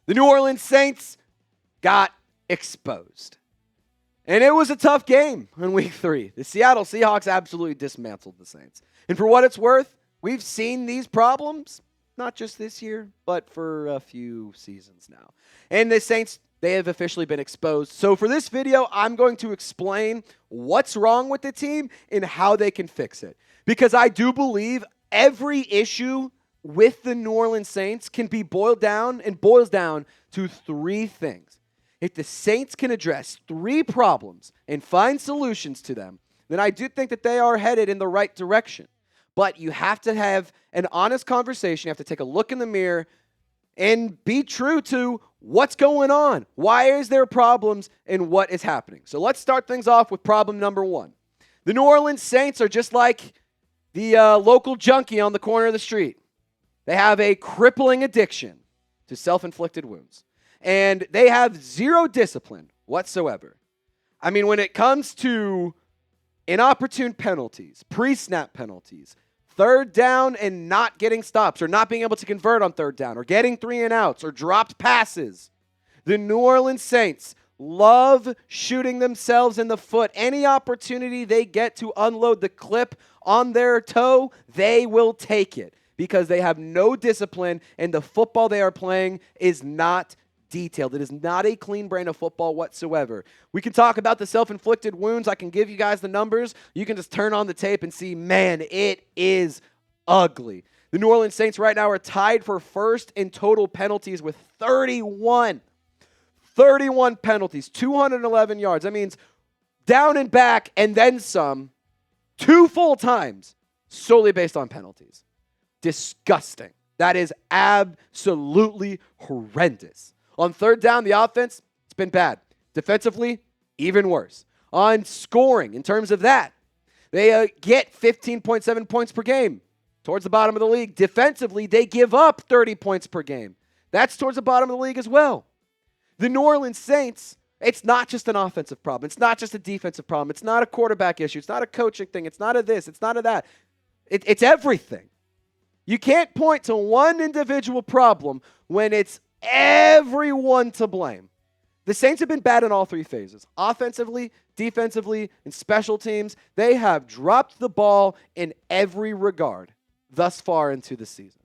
The New Orleans Saints got exposed. And it was a tough game in week 3. The Seattle Seahawks absolutely dismantled the Saints. And for what it's worth, we've seen these problems, not just this year, but for a few seasons now. And the Saints, they have officially been exposed. So for this video, I'm going to explain what's wrong with the team and how they can fix it. Because I do believe every issue with the New Orleans Saints can be boiled down to 3 things. If the Saints can address 3 problems and find solutions to them, then I do think that they are headed in the right direction. But you have to have an honest conversation. You have to take a look in the mirror and be true to what's going on. Why is there problems and what is happening? So let's start things off with problem number 1. The New Orleans Saints are just like the local junkie on the corner of the street. They have a crippling addiction to self-inflicted wounds. And they have 0 discipline whatsoever. I mean, when it comes to inopportune penalties, pre-snap penalties, 3rd down and not getting stops, or not being able to convert on 3rd down, or getting 3 and outs, or dropped passes, the New Orleans Saints love shooting themselves in the foot. Any opportunity they get to unload the clip on their toe, they will take it because they have no discipline and the football they are playing is not detailed. It is not a clean brand of football whatsoever. We can talk about the self-inflicted wounds. I can give you guys the numbers. You can just turn on the tape and see, man, it is ugly. The New Orleans Saints right now are tied for first in total penalties with 31. 31 penalties, 211 yards. That means down and back and then some 2 full times solely based on penalties. Disgusting. That is absolutely horrendous. On 3rd down, the offense, it's been bad. Defensively, even worse. On scoring, in terms of that, they get 15.7 points per game, towards the bottom of the league. Defensively, they give up 30 points per game. That's towards the bottom of the league as well. The New Orleans Saints, it's not just an offensive problem. It's not just a defensive problem. It's not a quarterback issue. It's not a coaching thing. It's not a this. It's not a that. It's everything. You can't point to one individual problem when it's everyone to blame. The Saints have been bad in all 3 phases. Offensively, defensively, and special teams. They have dropped the ball in every regard thus far into the season.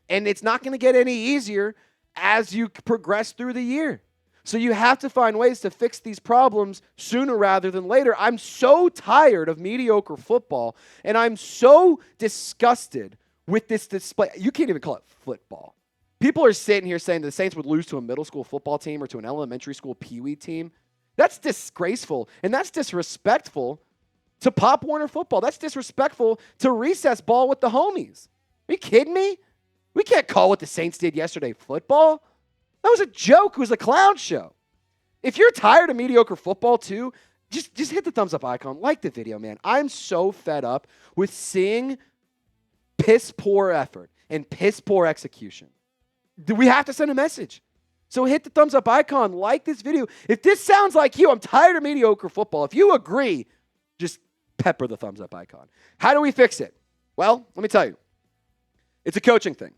And it's not going to get any easier as you progress through the year. So you have to find ways to fix these problems sooner rather than later. I'm so tired of mediocre football, and I'm so disgusted with this display. You can't even call it football. People are sitting here saying the Saints would lose to a middle school football team or to an elementary school peewee team. That's disgraceful, and that's disrespectful to Pop Warner football. That's disrespectful to recess ball with the homies. Are you kidding me? We can't call what the Saints did yesterday football. That was a joke. It was a clown show. If you're tired of mediocre football too, just hit the thumbs up icon. Like the video, man. I'm so fed up with seeing piss poor effort and piss poor execution. We have to send a message. So hit the thumbs up icon, like this video. If this sounds like you, I'm tired of mediocre football. If you agree, just pepper the thumbs up icon. How do we fix it? Well, let me tell you. It's a coaching thing.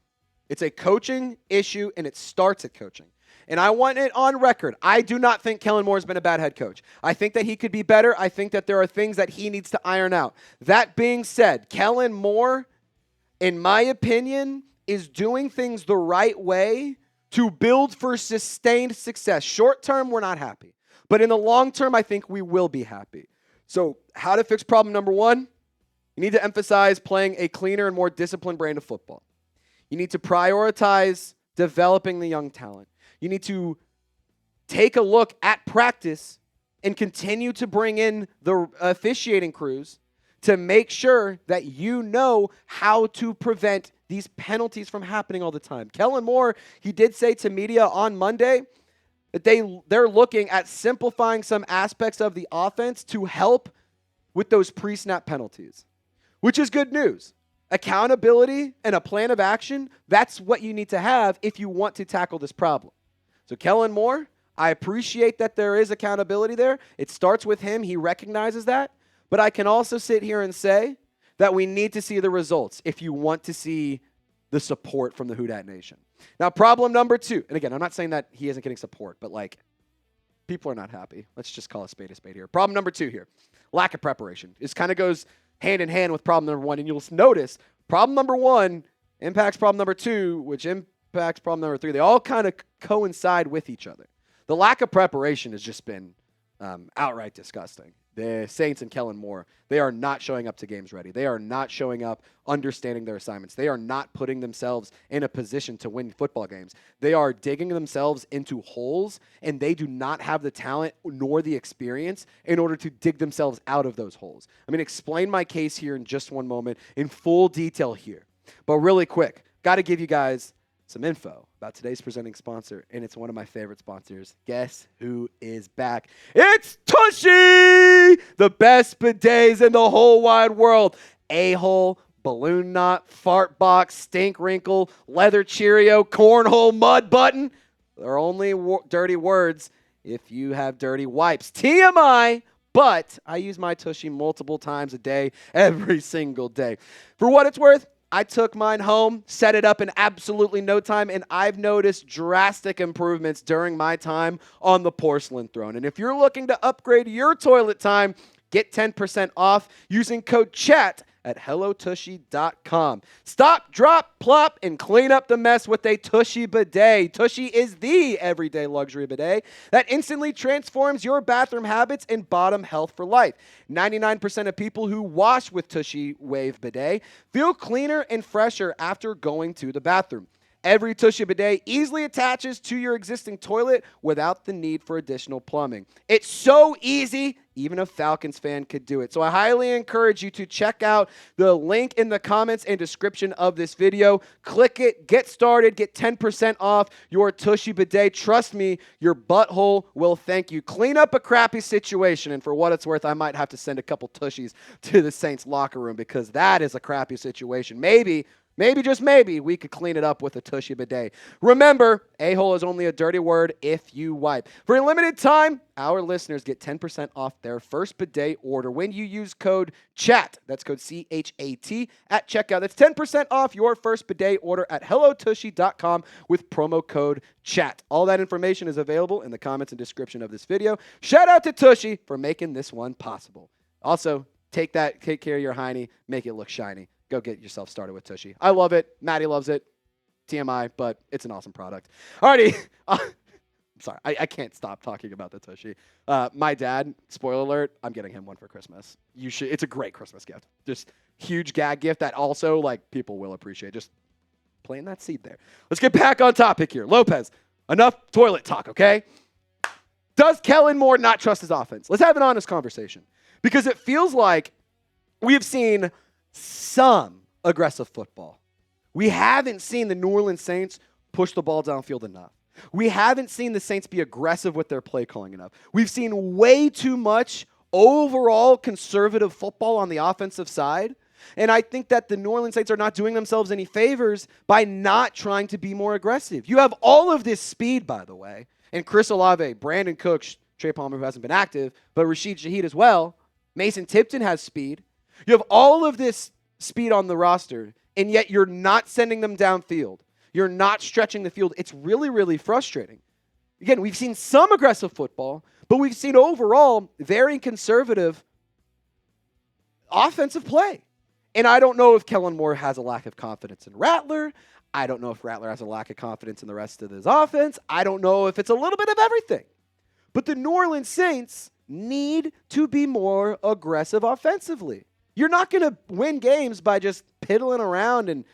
It's a coaching issue, and it starts at coaching. And I want it on record. I do not think Kellen Moore has been a bad head coach. I think that he could be better. I think that there are things that he needs to iron out. That being said, Kellen Moore, in my opinion, is doing things the right way to build for sustained success. Short term, we're not happy. But in the long term, I think we will be happy. So how to fix problem number 1? You need to emphasize playing a cleaner and more disciplined brand of football. You need to prioritize developing the young talent. You need to take a look at practice and continue to bring in the officiating crews to make sure that you know how to prevent these penalties from happening all the time. Kellen Moore, he did say to media on Monday that they're looking at simplifying some aspects of the offense to help with those pre-snap penalties, which is good news. Accountability and a plan of action, that's what you need to have if you want to tackle this problem. So Kellen Moore, I appreciate that there is accountability there. It starts with him. He recognizes that. But I can also sit here and say that we need to see the results if you want to see the support from the Who Dat Nation. Now, problem number 2, and again, I'm not saying that he isn't getting support, but like, people are not happy. Let's just call a spade here. Problem number 2 here, lack of preparation. This kind of goes hand in hand with problem number 1, and you'll notice problem number 1 impacts problem number 2, which impacts problem number 3. They all kind of coincide with each other. The lack of preparation has just been outright disgusting. The Saints and Kellen Moore, they are not showing up to games ready. They are not showing up understanding their assignments. They are not putting themselves in a position to win football games. They are digging themselves into holes, and they do not have the talent nor the experience in order to dig themselves out of those holes. I'm going to explain my case here in just one moment in full detail here. But really quick, got to give you guys some info about today's presenting sponsor, and it's one of my favorite sponsors. Guess who is back? It's Tushy! The best bidets in the whole wide world. A-hole, balloon knot, fart box, stink wrinkle, leather Cheerio, cornhole, mud button. They're only dirty words if you have dirty wipes. TMI, but I use my Tushy multiple times a day, every single day. For what it's worth, I took mine home, set it up in absolutely no time, and I've noticed drastic improvements during my time on the porcelain throne. And if you're looking to upgrade your toilet time, get 10% off using code CHAT at hellotushy.com. Stop, drop, plop, and clean up the mess with a Tushy bidet. Tushy is the everyday luxury bidet that instantly transforms your bathroom habits and bottom health for life. 99% of people who wash with Tushy Wave bidet feel cleaner and fresher after going to the bathroom. Every Tushy bidet easily attaches to your existing toilet without the need for additional plumbing. It's so easy, even a Falcons fan could do it. So I highly encourage you to check out the link in the comments and description of this video. Click it, get started, get 10% off your Tushy bidet. Trust me, your butthole will thank you. Clean up a crappy situation, and for what it's worth, I might have to send a couple Tushies to the Saints locker room because that is a crappy situation. Maybe, just maybe, we could clean it up with a Tushy bidet. Remember, a-hole is only a dirty word if you wipe. For a limited time, our listeners get 10% off their first bidet order when you use code CHAT. That's code CHAT at checkout. That's 10% off your first bidet order at hellotushy.com with promo code CHAT. All that information is available in the comments and description of this video. Shout out to Tushy for making this one possible. Also, take care of your hiney, make it look shiny. Go get yourself started with Tushy. I love it. Maddie loves it. TMI, but it's an awesome product. Alrighty. I'm sorry. I can't stop talking about the Tushy. My dad, spoiler alert, I'm getting him one for Christmas. You should. It's a great Christmas gift. Just huge gag gift that also, like, people will appreciate. Just planting that seed there. Let's get back on topic here. Lopez, enough toilet talk, okay? Does Kellen Moore not trust his offense? Let's have an honest conversation. Because it feels like we have seen some aggressive football. We haven't seen the New Orleans Saints push the ball downfield enough. We haven't seen the Saints be aggressive with their play calling enough. We've seen way too much overall conservative football on the offensive side. And I think that the New Orleans Saints are not doing themselves any favors by not trying to be more aggressive. You have all of this speed, by the way, and Chris Olave, Brandon Cooks, Trey Palmer, who hasn't been active, but Rashid Shaheed as well. Mason Tipton has speed. You have all of this speed on the roster, and yet you're not sending them downfield. You're not stretching the field. It's really, really frustrating. Again, we've seen some aggressive football, but we've seen overall very conservative offensive play. And I don't know if Kellen Moore has a lack of confidence in Rattler. I don't know if Rattler has a lack of confidence in the rest of his offense. I don't know if it's a little bit of everything. But the New Orleans Saints need to be more aggressive offensively. You're not going to win games by just piddling around and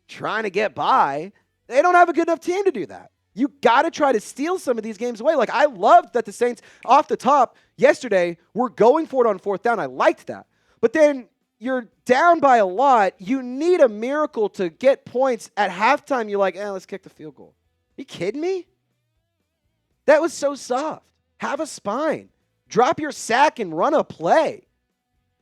trying to get by. They don't have a good enough team to do that. You got to try to steal some of these games away. Like, I loved that the Saints, off the top, yesterday, were going for it on fourth down. I liked that. But then you're down by a lot. You need a miracle to get points. At halftime, you're like, let's kick the field goal. Are you kidding me? That was so soft. Have a spine. Drop your sack and run a play.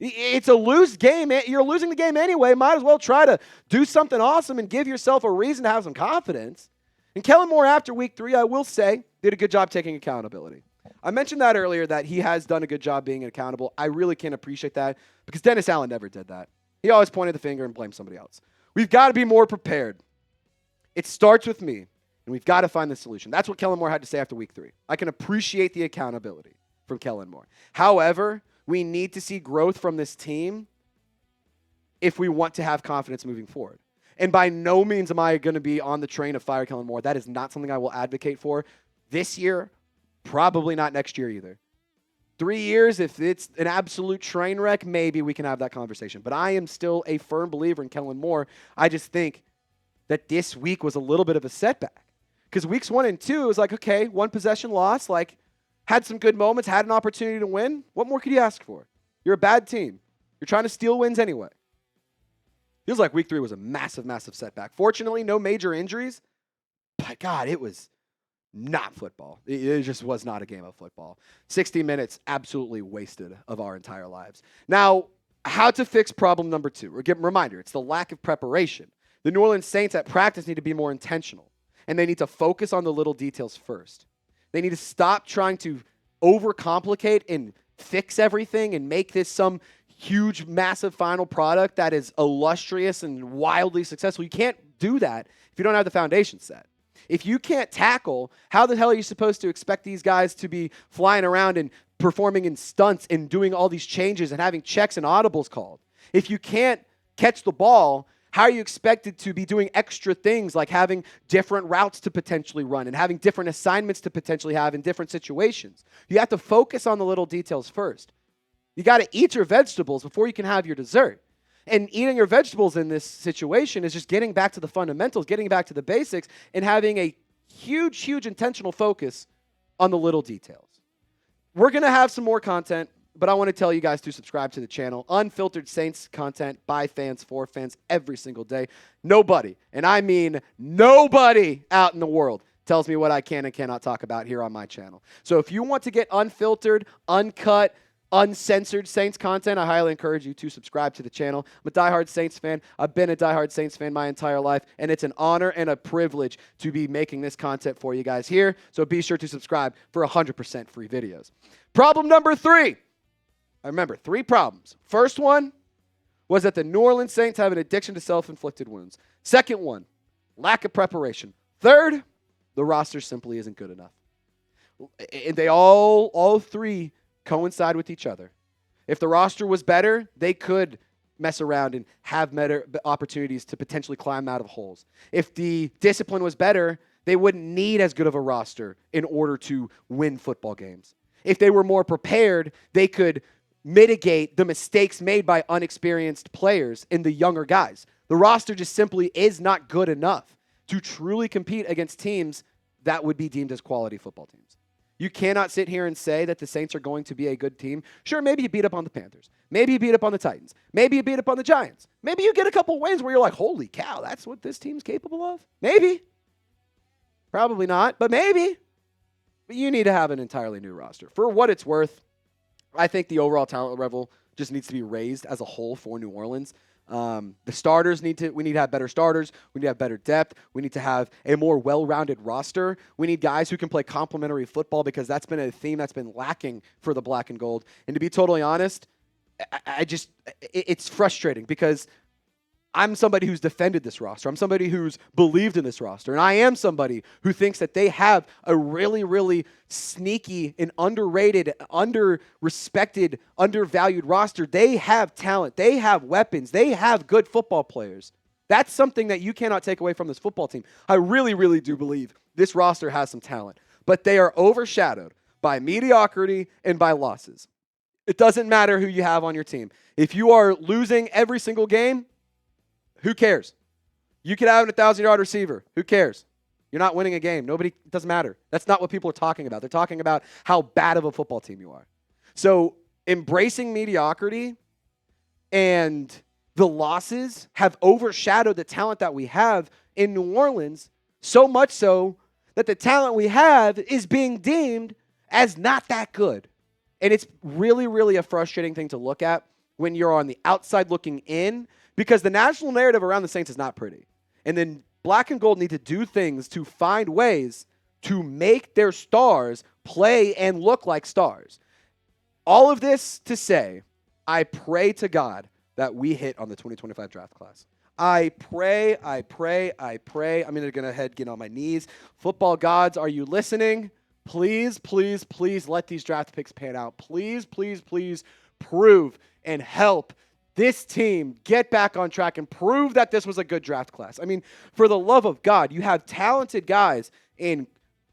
It's a loose game. You're losing the game anyway. Might as well try to do something awesome and give yourself a reason to have some confidence. And Kellen Moore, after week 3, I will say, did a good job taking accountability. I mentioned that earlier, that he has done a good job being accountable. I really can appreciate that because Dennis Allen never did that. He always pointed the finger and blamed somebody else. We've got to be more prepared. It starts with me. And we've got to find the solution. That's what Kellen Moore had to say after week 3. I can appreciate the accountability from Kellen Moore. However, we need to see growth from this team if we want to have confidence moving forward. And by no means am I going to be on the train of fire Kellen Moore. That is not something I will advocate for this year, probably not next year either. 3 years, if it's an absolute train wreck, maybe we can have that conversation. But I am still a firm believer in Kellen Moore. I just think that this week was a little bit of a setback. Because weeks 1 and 2, it was like, okay, 1 possession loss, like had some good moments, had an opportunity to win. What more could you ask for? You're a bad team. You're trying to steal wins anyway. Feels like week 3 was a massive, massive setback. Fortunately, no major injuries. But God, it was not football. It just was not a game of football. 60 minutes absolutely wasted of our entire lives. Now, how to fix problem number 2. Reminder, it's the lack of preparation. The New Orleans Saints at practice need to be more intentional, and they need to focus on the little details first. They need to stop trying to overcomplicate and fix everything and make this some huge, massive final product that is illustrious and wildly successful. You can't do that if you don't have the foundation set. If you can't tackle, how the hell are you supposed to expect these guys to be flying around and performing in stunts and doing all these changes and having checks and audibles called? If you can't catch the ball, how are you expected to be doing extra things like having different routes to potentially run and having different assignments to potentially have in different situations? You have to focus on the little details first. You got to eat your vegetables before you can have your dessert. And eating your vegetables in this situation is just getting back to the fundamentals, getting back to the basics, and having a huge, huge intentional focus on the little details. We're going to have some more content, but I want to tell you guys to subscribe to the channel. Unfiltered Saints content by fans, for fans, every single day. Nobody, and I mean nobody out in the world tells me what I can and cannot talk about here on my channel. So if you want to get unfiltered, uncut, uncensored Saints content, I highly encourage you to subscribe to the channel. I'm a diehard Saints fan. I've been a diehard Saints fan my entire life, and it's an honor and a privilege to be making this content for you guys here. So be sure to subscribe for 100% free videos. Problem number 3. I remember 3 problems. First one was that the New Orleans Saints have an addiction to self-inflicted wounds. Second one, lack of preparation. Third, the roster simply isn't good enough. And they all 3 coincide with each other. If the roster was better, they could mess around and have better opportunities to potentially climb out of holes. If the discipline was better, they wouldn't need as good of a roster in order to win football games. If they were more prepared, they could mitigate the mistakes made by unexperienced players and the younger guys. The roster just simply is not good enough to truly compete against teams that would be deemed as quality football teams. You cannot sit here and say that the Saints are going to be a good team. Sure, maybe you beat up on the Panthers. Maybe you beat up on the Titans. Maybe you beat up on the Giants. Maybe you get a couple wins where you're like, holy cow, that's what this team's capable of? Maybe. Probably not, but maybe. But you need to have an entirely new roster. For what it's worth, I think the overall talent level just needs to be raised as a whole for New Orleans. The starters we need to have better starters. We need to have better depth. We need to have a more well-rounded roster. We need guys who can play complementary football because that's been a theme that's been lacking for the black and gold. And to be totally honest, it's frustrating because I'm somebody who's defended this roster. I'm somebody who's believed in this roster. And I am somebody who thinks that they have a really, really sneaky and underrated, under-respected, undervalued roster. They have talent. They have weapons. They have good football players. That's something that you cannot take away from this football team. I really, really do believe this roster has some talent. But they are overshadowed by mediocrity and by losses. It doesn't matter who you have on your team. If you are losing every single game, who cares? You could have an 1,000-yard receiver. Who cares? You're not winning a game. It doesn't matter. That's not what people are talking about. They're talking about how bad of a football team you are. So embracing mediocrity and the losses have overshadowed the talent that we have in New Orleans, so much so that the talent we have is being deemed as not that good. And it's really, really a frustrating thing to look at when you're on the outside looking in, because the national narrative around the Saints is not pretty. And then black and gold need to do things to find ways to make their stars play and look like stars. All of this to say, I pray to God that we hit on the 2025 draft class. I pray. I'm going to get on my knees. Football gods, are you listening? Please, please, please let these draft picks pan out. Please, please, please prove and help this team get back on track and prove that this was a good draft class. I mean, for the love of God, you have talented guys in,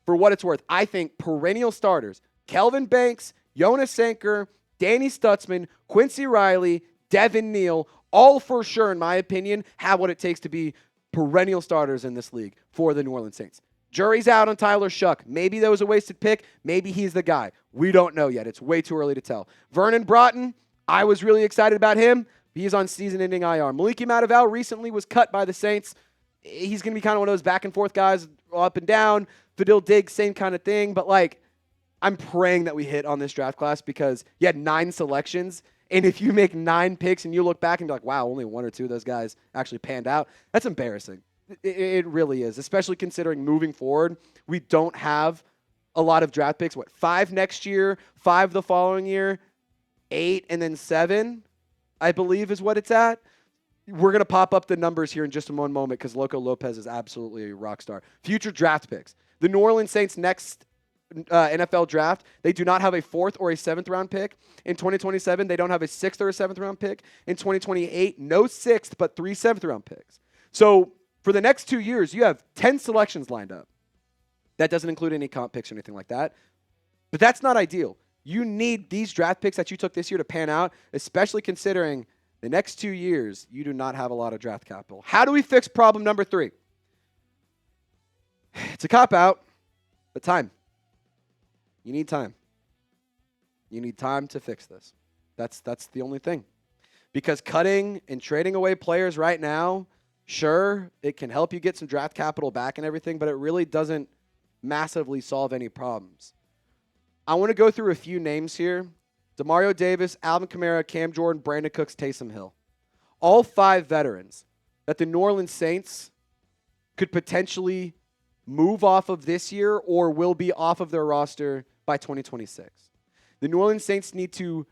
for what it's worth, I think perennial starters. Kelvin Banks, Jonas Sanker, Danny Stutzman, Quincy Riley, Devin Neal, all for sure, in my opinion, have what it takes to be perennial starters in this league for the New Orleans Saints. Jury's out on Tyler Shuck. Maybe that was a wasted pick. Maybe he's the guy. We don't know yet. It's way too early to tell. Vernon Broughton, I was really excited about him. He's on season-ending IR. Maliki Mataval recently was cut by the Saints. He's going to be kind of one of those back-and-forth guys, up and down. Fadil Diggs, same kind of thing. But, I'm praying that we hit on this draft class because you had 9 selections. And if you make 9 picks and you look back and you're like, wow, only 1 or 2 of those guys actually panned out, that's embarrassing. It really is, especially considering moving forward, we don't have a lot of draft picks. 5 next year, 5 the following year, 8, and then 7, I believe is what it's at. We're going to pop up the numbers here in just one moment because Loco Lopez is absolutely a rock star. Future draft picks. The New Orleans Saints next NFL draft, they do not have a 4th or a 7th round pick. In 2027, they don't have a 6th or a 7th round pick. In 2028, no 6th, but 3 7th round picks. So for the next 2 years, you have 10 selections lined up. That doesn't include any comp picks or anything like that. But that's not ideal. You need these draft picks that you took this year to pan out, especially considering the next 2 years, you do not have a lot of draft capital. How do we fix problem number 3? It's a cop-out, but time. You need time. You need time to fix this. That's the only thing. Because cutting and trading away players right now, sure, it can help you get some draft capital back and everything, but it really doesn't massively solve any problems. I want to go through a few names here. Demario Davis, Alvin Kamara, Cam Jordan, Brandon Cooks, Taysom Hill. All 5 veterans that the New Orleans Saints could potentially move off of this year or will be off of their roster by 2026. The New Orleans Saints need to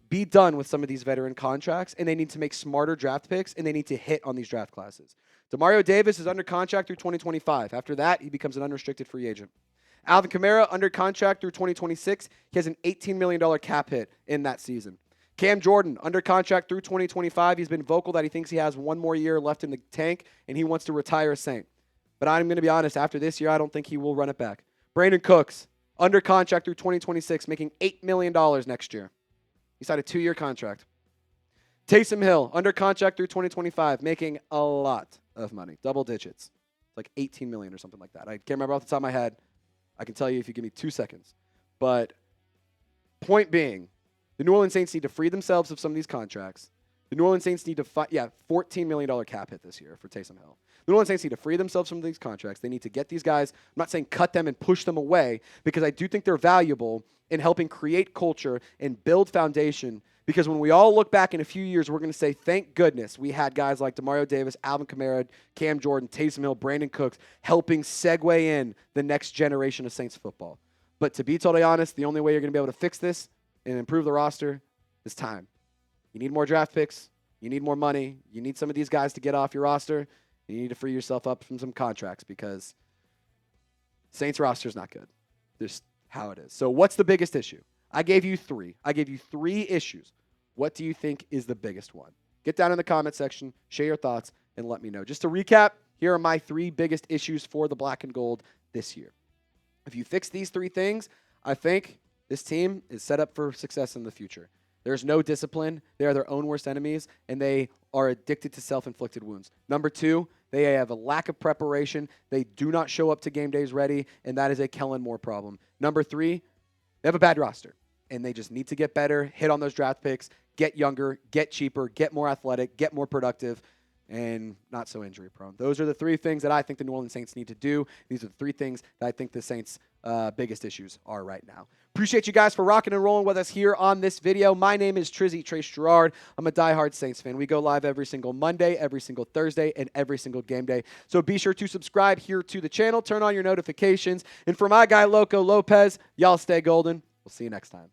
be done with some of these veteran contracts, and they need to make smarter draft picks, and they need to hit on these draft classes. Demario Davis is under contract through 2025. After that, he becomes an unrestricted free agent. Alvin Kamara, under contract through 2026. He has an $18 million cap hit in that season. Cam Jordan, under contract through 2025. He's been vocal that he thinks he has 1 more year left in the tank, and he wants to retire a Saint. But I'm going to be honest, after this year, I don't think he will run it back. Brandon Cooks, under contract through 2026, making $8 million next year. He signed a 2-year contract. Taysom Hill, under contract through 2025, making a lot of money, double digits. It's like 18 million or something like that. I can't remember off the top of my head. I can tell you if you give me 2 seconds. But point being, the New Orleans Saints need to free themselves of some of these contracts. The New Orleans Saints need to $14 million cap hit this year for Taysom Hill. The New Orleans Saints need to free themselves from these contracts. They need to get these guys, I'm not saying cut them and push them away, because I do think they're valuable in helping create culture and build foundation. Because when we all look back in a few years, we're going to say, thank goodness we had guys like Demario Davis, Alvin Kamara, Cam Jordan, Taysom Hill, Brandon Cooks helping segue in the next generation of Saints football. But to be totally honest, the only way you're going to be able to fix this and improve the roster is time. You need more draft picks. You need more money. You need some of these guys to get off your roster. You need to free yourself up from some contracts because Saints roster is not good. Just how it is. So what's the biggest issue? I gave you 3. I gave you 3 issues. What do you think is the biggest one? Get down in the comment section, share your thoughts, and let me know. Just to recap, here are my 3 biggest issues for the black and gold this year. If you fix these 3 things, I think this team is set up for success in the future. There's no discipline. They are their own worst enemies, and they are addicted to self-inflicted wounds. Number 2, they have a lack of preparation. They do not show up to game days ready, and that is a Kellen Moore problem. Number 3, they have a bad roster, and they just need to get better, hit on those draft picks, get younger, get cheaper, get more athletic, get more productive, and not so injury prone. Those are the 3 things that I think the New Orleans Saints need to do. These are the 3 things that I think the Saints' biggest issues are right now. Appreciate you guys for rocking and rolling with us here on this video. My name is Trizzy Trace Girouard. I'm a diehard Saints fan. We go live every single Monday, every single Thursday, and every single game day. So be sure to subscribe here to the channel. Turn on your notifications. And for my guy, Loco Lopez, y'all stay golden. We'll see you next time.